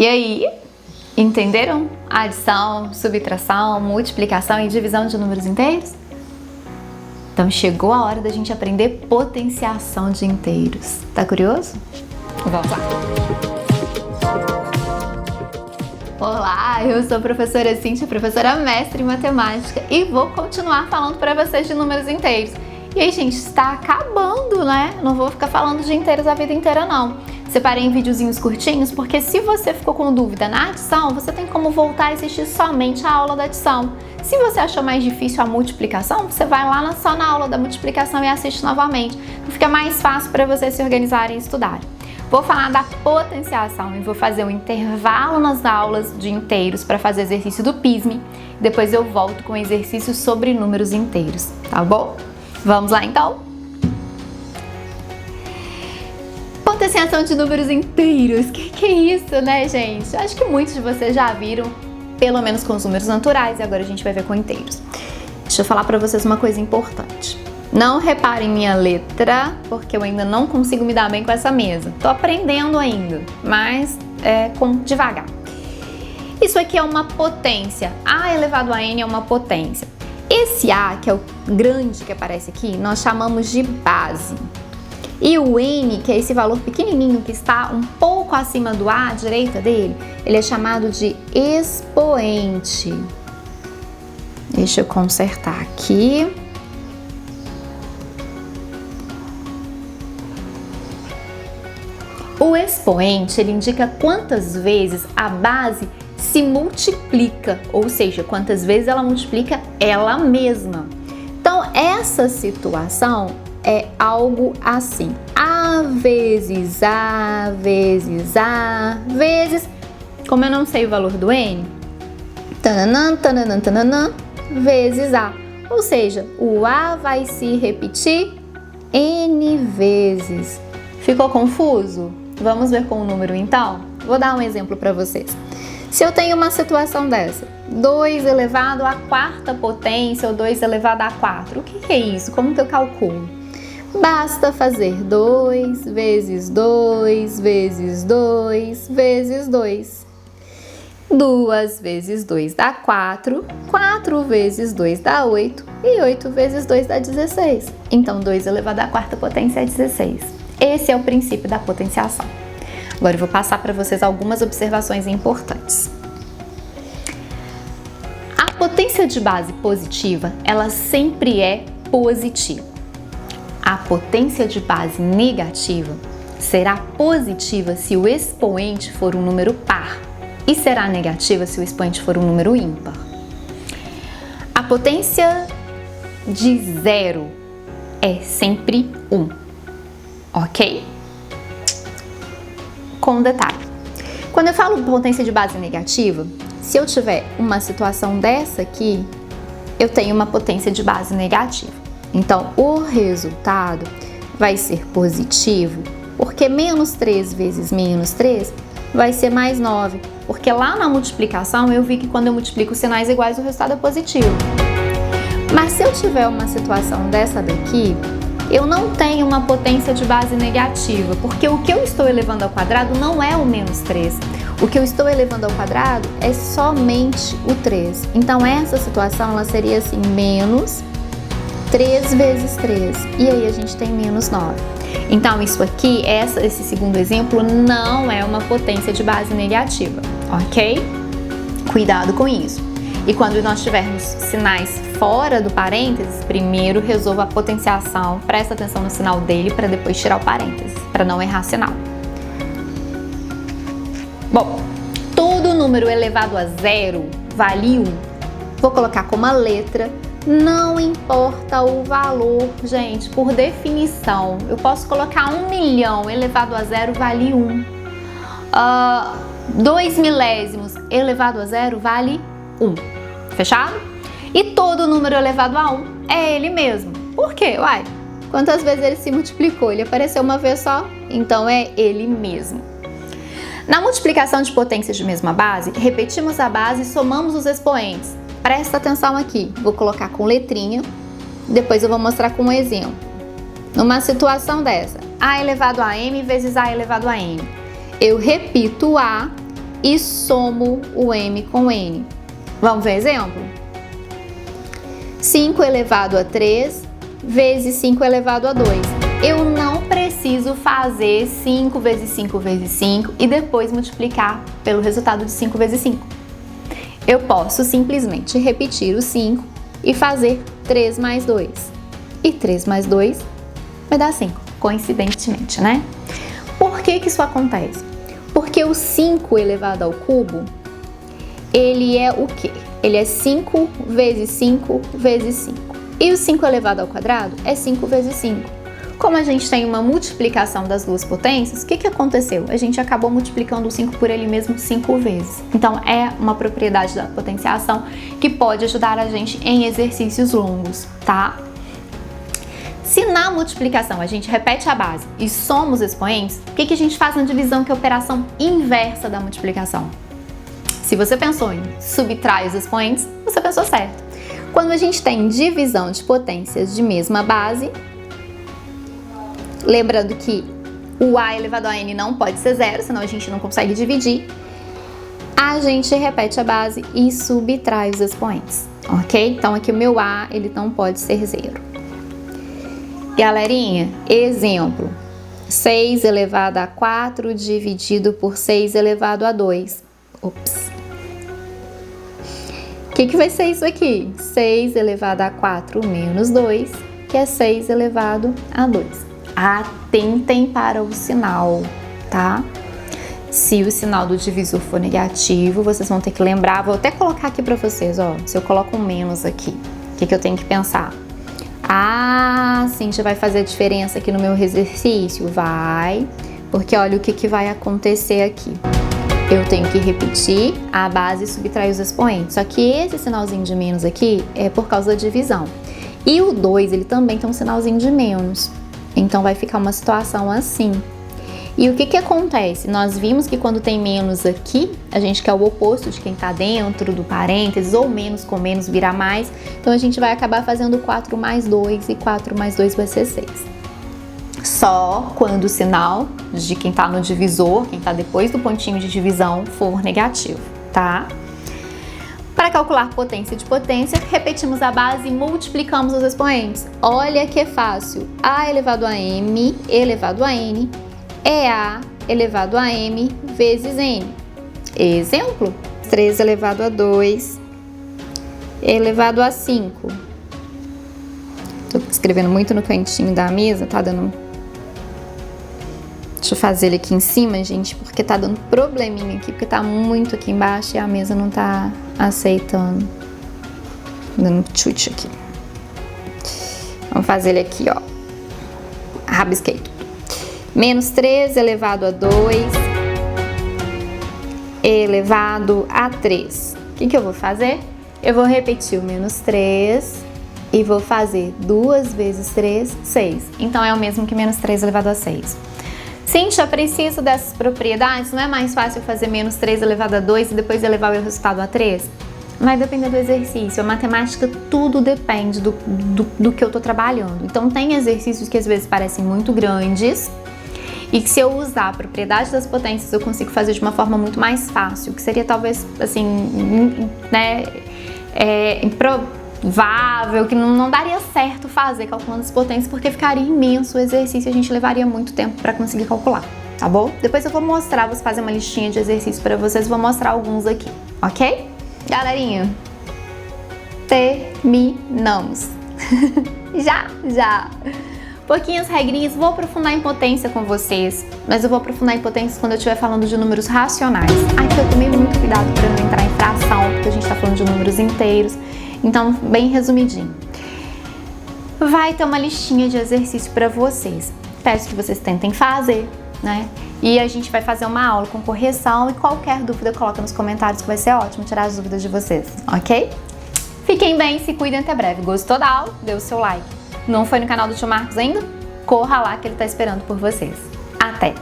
E aí, entenderam adição, subtração, multiplicação e divisão de números inteiros? Então chegou a hora da gente aprender potenciação de inteiros. Tá curioso? Vamos lá! Olá, eu sou a professora Cíntia, professora mestre em matemática, e vou continuar falando para vocês de números inteiros. E aí, gente, está acabando, né? Não vou ficar falando de inteiros a vida inteira, não. Separei em videozinhos curtinhos, porque se você ficou com dúvida na adição, você tem como voltar a assistir somente a aula da adição. Se você achou mais difícil a multiplicação, você vai lá só na aula da multiplicação e assiste novamente. Fica mais fácil para vocês se organizarem e estudarem. Vou falar da potenciação e vou fazer um intervalo nas aulas de inteiros para fazer exercício do PISME. Depois eu volto com exercícios sobre números inteiros, tá bom? Vamos lá então? Potenciação de números inteiros. Que é isso, né, gente? Acho que muitos de vocês já viram, pelo menos com os números naturais, e agora a gente vai ver com inteiros. Deixa eu falar para vocês uma coisa importante. Não reparem minha letra, porque eu ainda não consigo me dar bem com essa mesa. Tô aprendendo ainda, mas devagar. Isso aqui é uma potência. A elevado a n é uma potência. Esse A, que é o grande que aparece aqui, nós chamamos de base. E o n, que é esse valor pequenininho que está um pouco acima do A, à direita dele, ele é chamado de expoente. Deixa eu consertar aqui. O expoente, ele indica quantas vezes a base se multiplica, ou seja, quantas vezes ela multiplica ela mesma. Então, essa situação é algo assim: A vezes A vezes A vezes, como eu não sei o valor do n, tananã, tananã, tananã, vezes A. Ou seja, o A vai se repetir n vezes. Ficou confuso? Vamos ver com o número então? Vou dar um exemplo para vocês. Se eu tenho uma situação dessa, 2 elevado à quarta potência ou 2 elevado a 4, o que é isso? Como que eu calculo? Basta fazer 2 vezes 2 vezes 2 vezes 2. 2 vezes 2 dá 4, 4 vezes 2 dá 8 e 8 vezes 2 dá 16. Então, 2 elevado à quarta potência é 16. Esse é o princípio da potenciação. Agora eu vou passar para vocês algumas observações importantes. A potência de base positiva, ela sempre é positiva. A potência de base negativa será positiva se o expoente for um número par e será negativa se o expoente for um número ímpar. A potência de zero é sempre 1, ok? Com um detalhe. Quando eu falo potência de base negativa, se eu tiver uma situação dessa aqui, eu tenho uma potência de base negativa. Então, o resultado vai ser positivo, porque menos 3 vezes menos 3 vai ser mais 9. Porque lá na multiplicação eu vi que quando eu multiplico sinais iguais o resultado é positivo. Mas se eu tiver uma situação dessa daqui, eu não tenho uma potência de base negativa, porque o que eu estou elevando ao quadrado não é o menos 3. O que eu estou elevando ao quadrado é somente o 3. Então, essa situação ela seria assim, menos 3 vezes 3. E aí a gente tem menos 9. Então, isso aqui, esse segundo exemplo, não é uma potência de base negativa, ok? Cuidado com isso. E quando nós tivermos sinais fora do parênteses, primeiro resolva a potenciação, presta atenção no sinal dele para depois tirar o parênteses, para não errar sinal. Bom, todo número elevado a zero vale 1. Vou colocar como a letra, não importa o valor, gente, por definição. Eu posso colocar 1 milhão elevado a zero vale 1. 2 milésimos elevado a zero vale 1. Fechado? E todo número elevado a 1 é ele mesmo. Por quê? Uai, quantas vezes ele se multiplicou? Ele apareceu uma vez só? Então é ele mesmo. Na multiplicação de potências de mesma base, repetimos a base e somamos os expoentes. Presta atenção aqui. Vou colocar com letrinha, depois eu vou mostrar com um exemplo. Numa situação dessa, A elevado a M vezes A elevado a N. Eu repito A e somo o m com n. Vamos ver exemplo? 5 elevado a 3 vezes 5 elevado a 2. Eu não preciso fazer 5 vezes 5 vezes 5 e depois multiplicar pelo resultado de 5 vezes 5. Eu posso simplesmente repetir o 5 e fazer 3 mais 2. E 3 mais 2 vai dar 5, coincidentemente, né? Por que isso acontece? Porque o 5 elevado ao cubo, ele é o quê? Ele é 5 vezes 5 vezes 5. E o 5 elevado ao quadrado é 5 vezes 5. Como a gente tem uma multiplicação das duas potências, o que aconteceu? A gente acabou multiplicando o 5 por ele mesmo 5 vezes. Então, é uma propriedade da potenciação que pode ajudar a gente em exercícios longos, tá? Se na multiplicação a gente repete a base e soma os expoentes, o que a gente faz na divisão, que é a operação inversa da multiplicação? Se você pensou em subtrair os expoentes, você pensou certo. Quando a gente tem divisão de potências de mesma base, lembrando que o a elevado a n não pode ser zero, senão a gente não consegue dividir, a gente repete a base e subtrai os expoentes, ok? Então aqui o meu a, ele não pode ser zero. Galerinha, exemplo, 6 elevado a 4 dividido por 6 elevado a 2. Ops. O que vai ser isso aqui? 6 elevado a 4 menos 2, que é 6 elevado a 2. Atentem para o sinal, tá? Se o sinal do divisor for negativo, vocês vão ter que lembrar, vou até colocar aqui para vocês, ó, se eu coloco um menos aqui, o que eu tenho que pensar? Ah, sim, já vai fazer diferença aqui no meu exercício? Vai, porque olha o que vai acontecer aqui. Eu tenho que repetir a base e subtrair os expoentes. Só que esse sinalzinho de menos aqui é por causa da divisão. E o 2, ele também tem um sinalzinho de menos. Então vai ficar uma situação assim. E o que acontece? Nós vimos que quando tem menos aqui, a gente quer o oposto de quem está dentro do parênteses, ou menos com menos vira mais. Então a gente vai acabar fazendo 4 mais 2 e 4 mais 2 vai ser 6. Só quando o sinal de quem está no divisor, quem está depois do pontinho de divisão, for negativo, tá? Para calcular potência de potência, repetimos a base e multiplicamos os expoentes. Olha que é fácil. A elevado a m elevado a n é a elevado a m vezes n. Exemplo, 3 elevado a 2 elevado a 5. Estou escrevendo muito no cantinho da mesa, tá dando... Deixa eu fazer ele aqui em cima, gente, porque tá dando probleminha aqui, porque tá muito aqui embaixo e a mesa não tá aceitando. Dando chute aqui. Vamos fazer ele aqui, ó. Rabisquei. Menos 3 elevado a 2 elevado a 3. O que eu vou fazer? Eu vou repetir o menos 3 e vou fazer 2 vezes 3, 6. Então é o mesmo que menos 3 elevado a 6. Cíntia, preciso dessas propriedades? Não é mais fácil fazer menos 3 elevado a 2 e depois elevar o resultado a 3? Vai depender do exercício. A matemática, tudo depende do que eu tô trabalhando. Então, tem exercícios que às vezes parecem muito grandes e que se eu usar a propriedade das potências, eu consigo fazer de uma forma muito mais fácil, que seria talvez, assim, né, improvável, que não daria certo fazer calculando as potências, porque ficaria imenso o exercício e a gente levaria muito tempo para conseguir calcular, tá bom? Depois eu vou mostrar, vou fazer uma listinha de exercícios para vocês, vou mostrar alguns aqui, ok? Galerinha, terminamos. Já. Pouquinhas regrinhas, vou aprofundar em potência com vocês, mas eu vou aprofundar em potências quando eu estiver falando de números racionais. Aqui eu tomei muito cuidado para não entrar em fração, porque a gente está falando de números inteiros. Então, bem resumidinho. Vai ter uma listinha de exercício para vocês. Peço que vocês tentem fazer, né? E a gente vai fazer uma aula com correção e qualquer dúvida coloca nos comentários que vai ser ótimo tirar as dúvidas de vocês, ok? Fiquem bem, se cuidem, até breve. Gostou da aula? Dê o seu like. Não foi no canal do Tio Marcos ainda? Corra lá que ele tá esperando por vocês. Até!